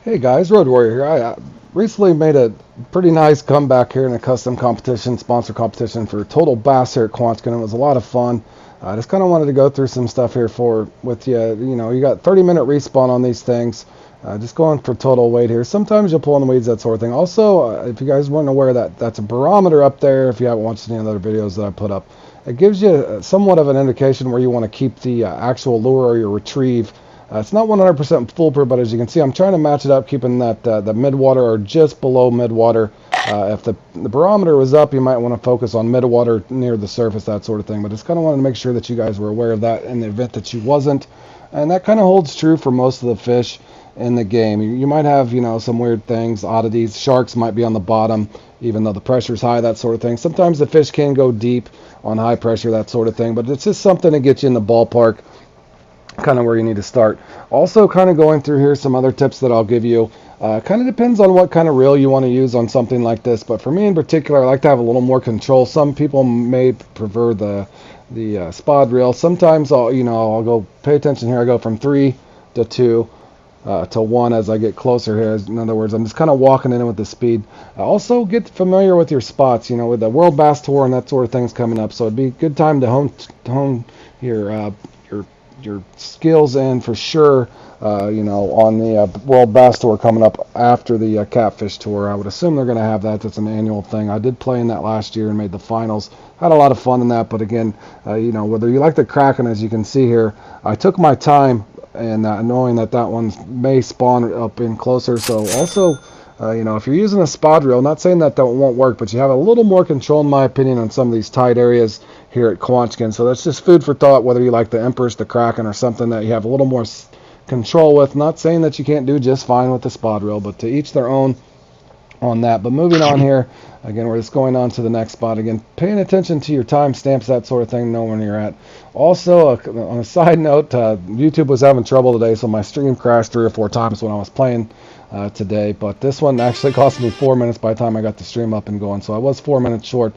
Hey guys, Road Warrior here. I recently made a pretty nice comeback here in a custom competition, sponsor competition for Total Bass here at Quantico. It was a lot of fun. I just kind of wanted to go through some stuff here with you. You know, you got 30-minute respawn on these things. Just going for total weight here. Sometimes you'll pull in the weeds, that sort of thing. Also, if you guys weren't aware, that's a barometer up there. If you haven't watched any other videos that I put up, it gives you somewhat of an indication where you want to keep the actual lure or your retrieve. It's not 100% foolproof, but as you can see, I'm trying to match it up, keeping that the midwater or just below midwater. If the barometer was up, you might want to focus on midwater near the surface, that sort of thing. But just kind of wanted to make sure that you guys were aware of that in the event that you wasn't. And that kind of holds true for most of the fish in the game. You might have, you know, some weird things, oddities. Sharks might be on the bottom, even though the pressure's high, that sort of thing. Sometimes the fish can go deep on high pressure, that sort of thing. But it's just something to get you in the ballpark, kind of where you need to start. Also, kind of going through here some other tips that I'll give you. Kind of depends on what kind of reel you want to use on something like this, but for me in particular, I like to have a little more control. Some people may prefer the spod reel. Sometimes I'll go pay attention here. I go from 3 to 2 to 1 as I get closer here. In other words, I'm just kind of walking in with the speed. Also, get familiar with your spots. You know, with the World Bass Tour and that sort of thing's coming up, so it'd be a good time to hone your skills in for sure. On the World Bass Tour coming up after the Catfish Tour. I would assume they're going to have that. That's an annual thing. I did play in that last year and made the finals. Had a lot of fun in that, but again, whether you like the Kraken, as you can see here, I took my time and knowing that one may spawn up in closer. So also, if you're using a spod reel, not saying that won't work, but you have a little more control, in my opinion, on some of these tight areas here at Quantico. So that's just food for thought, whether you like the Empress, the Kraken, or something that you have a little more control with. Not saying that you can't do just fine with the spod reel, but to each their own on that. But moving on here, again, we're just going on to the next spot. Again, paying attention to your time stamps, that sort of thing, know when you're at. Also, on a side note, YouTube was having trouble today, so my stream crashed 3 or 4 times when I was playing today. But this one actually cost me 4 minutes by the time I got the stream up and going, so I was 4 minutes short.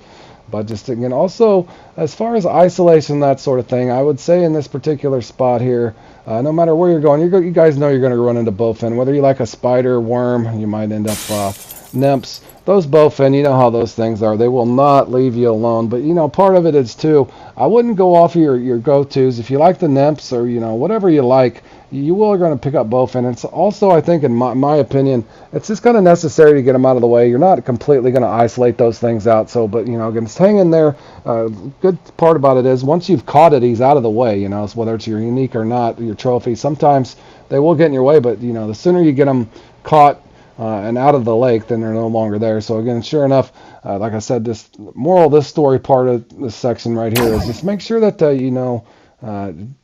But just again, also as far as isolation, that sort of thing, I would say in this particular spot here, no matter where you're going, you guys know you're going to run into bowfin. Whether you like a spider, worm, you might end up nymphs. Those bowfin, you know how those things are. They will not leave you alone. But part of it is too, I wouldn't go off of your go-tos. If you like the nymphs or whatever you like, you will are going to pick up bowfin. It's also, I think, in my opinion, it's just kind of necessary to get them out of the way. You're not completely going to isolate those things out. So, but again, just hang in there. Good part about it is once you've caught it, he's out of the way. So whether it's your unique or not, your trophy, sometimes they will get in your way. But the sooner you get them caught and out of the lake, then they're no longer there. So again, sure enough, like I said, this moral of this story part of this section right here is just make sure that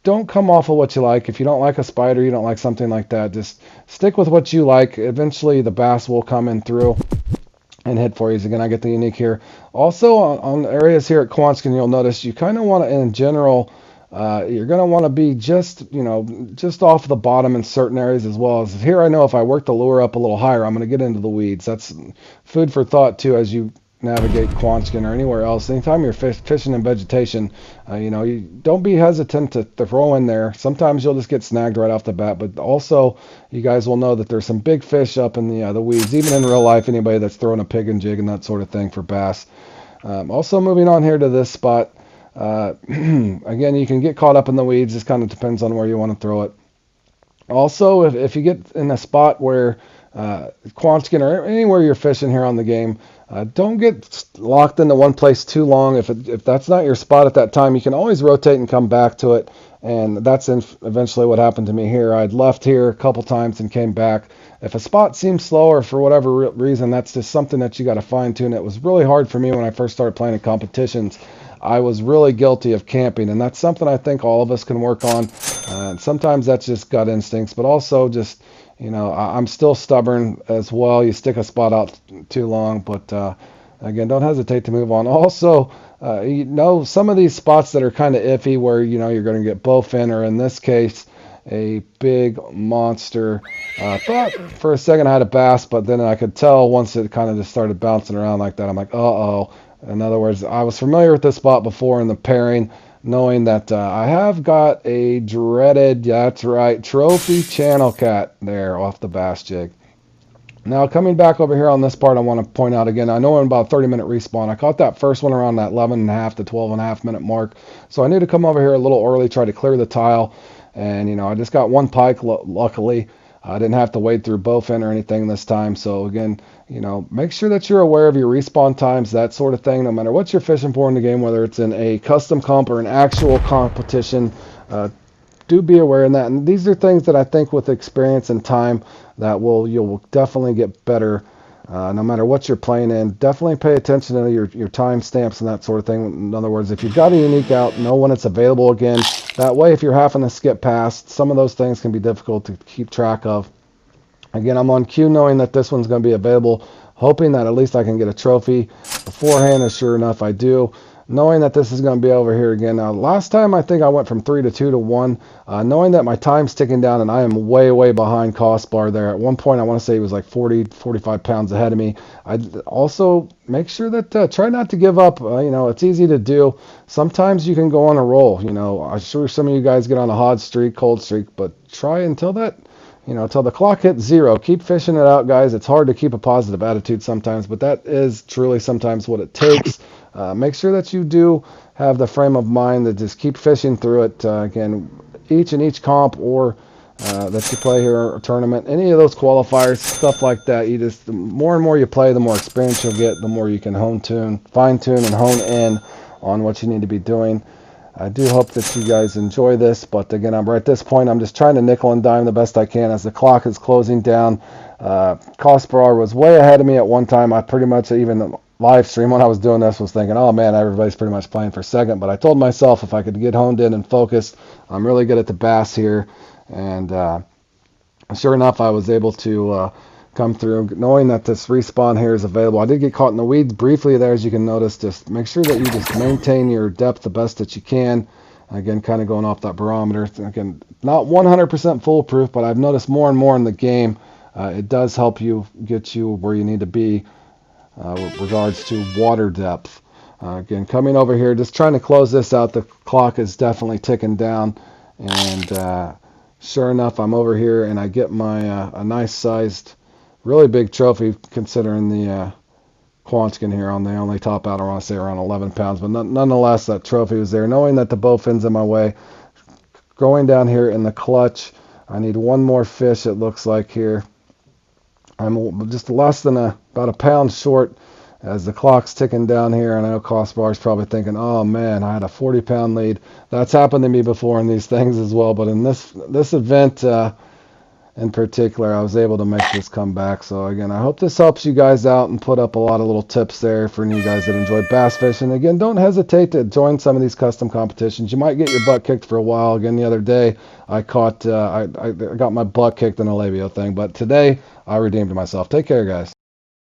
don't come off of what you like. If you don't like a spider, you don't like something like that, just stick with what you like. Eventually the bass will come in through and hit for you. Again, I get the unique here. Also on areas here at Quantico, you'll notice you kind of want to, in general, you're going to want to be just off the bottom in certain areas, as well as here. I know if I work the lure up a little higher, I'm going to get into the weeds. That's food for thought too as you navigate Quantico or anywhere else. Anytime you're fishing in vegetation, you don't be hesitant to throw in there. Sometimes you'll just get snagged right off the bat, but also you guys will know that there's some big fish up in the weeds, even in real life. Anybody that's throwing a pig and jig and that sort of thing for bass. Also moving on here to this spot. Again, you can get caught up in the weeds. Just kind of depends on where you want to throw it. Also, if you get in a spot where Quantico or anywhere you're fishing here on the game, don't get locked into one place too long. If that's not your spot at that time, you can always rotate and come back to it. And that's eventually what happened to me here. I'd left here a couple times and came back. If a spot seems slower for whatever reason, that's just something that you got to fine tune. It was really hard for me when I first started playing in competitions. I was really guilty of camping, and that's something I think all of us can work on. Sometimes that's just gut instincts, but also just, I'm still stubborn as well. You stick a spot out too long, but again, don't hesitate to move on. Also, some of these spots that are kind of iffy where, you're going to get bowfin, or in this case, a big monster. Thought for a second I had a bass, but then I could tell once it kind of just started bouncing around like that, I'm like, uh-oh. In other words, I was familiar with this spot before in the pairing, knowing that I have got a dreaded, that's right, trophy channel cat there off the bass jig. Now, coming back over here on this part, I want to point out again, I know I'm about a 30-minute respawn. I caught that first one around that 11.5 to 12.5 minute mark. So I knew to come over here a little early, try to clear the tile. And, I just got one pike, luckily. I didn't have to wade through bowfin or anything this time. So again, make sure that you're aware of your respawn times, that sort of thing, no matter what you're fishing for in the game, whether it's in a custom comp or an actual competition. Do be aware of that. And these are things that I think with experience and time that you'll definitely get better no matter what you're playing in. Definitely pay attention to your time stamps and that sort of thing. In other words, if you've got a unique out, know when it's available again. That way, if you're having to skip past, some of those things can be difficult to keep track of. Again, I'm on cue knowing that this one's going to be available, hoping that at least I can get a trophy beforehand, and sure enough, I do. Knowing that this is going to be over here again. Now, last time I think I went from 3 to 2 to 1, knowing that my time's ticking down and I am way, way behind Costbar there. At one point, I want to say he was like 40, 45 pounds ahead of me. I also make sure that try not to give up. It's easy to do. Sometimes you can go on a roll. I'm sure some of you guys get on a hot streak, cold streak, but try until that. Until the clock hits 0. Keep fishing it out, guys. It's hard to keep a positive attitude sometimes, but that is truly sometimes what it takes. Make sure that you do have the frame of mind to just keep fishing through it. Again, each comp or that you play here or tournament, any of those qualifiers, stuff like that. The more and more you play, the more experience you'll get, the more you can fine tune, and hone in on what you need to be doing. I do hope that you guys enjoy this, but again, I'm right at this point. I'm just trying to nickel and dime the best I can as the clock is closing down. Costbar was way ahead of me at one time. I pretty much even live stream when I was doing this was thinking, oh man, everybody's pretty much playing for second. But I told myself if I could get honed in and focused, I'm really good at the bass here. And sure enough, I was able to come through, knowing that this respawn here is available. I did get caught in the weeds briefly there, as you can notice. Just make sure that you just maintain your depth the best that you can. Again, kind of going off that barometer. Again, not 100% foolproof, but I've noticed more and more in the game, it does help you get you where you need to be with regards to water depth. Again, coming over here, just trying to close this out. The clock is definitely ticking down, and sure enough, I'm over here, and I get my a nice sized, really big trophy considering the Quanchkin here. They only top out, I want to say, around 11 pounds, but nonetheless, that trophy was there. Knowing that the bowfin's in my way, going down here in the clutch, I need one more fish, it looks like here. I'm just less than about a pound short as the clock's ticking down here, and I know Costbar's probably thinking, oh man, I had a 40-pound lead. That's happened to me before in these things as well, but in this event in particular, I was able to make this comeback. So again, I hope this helps you guys out and put up a lot of little tips there for you guys that enjoy bass fishing. Again, don't hesitate to join some of these custom competitions. You might get your butt kicked for a while. Again, the other day I caught I got my butt kicked in a labio thing, but today I redeemed myself. Take care, guys.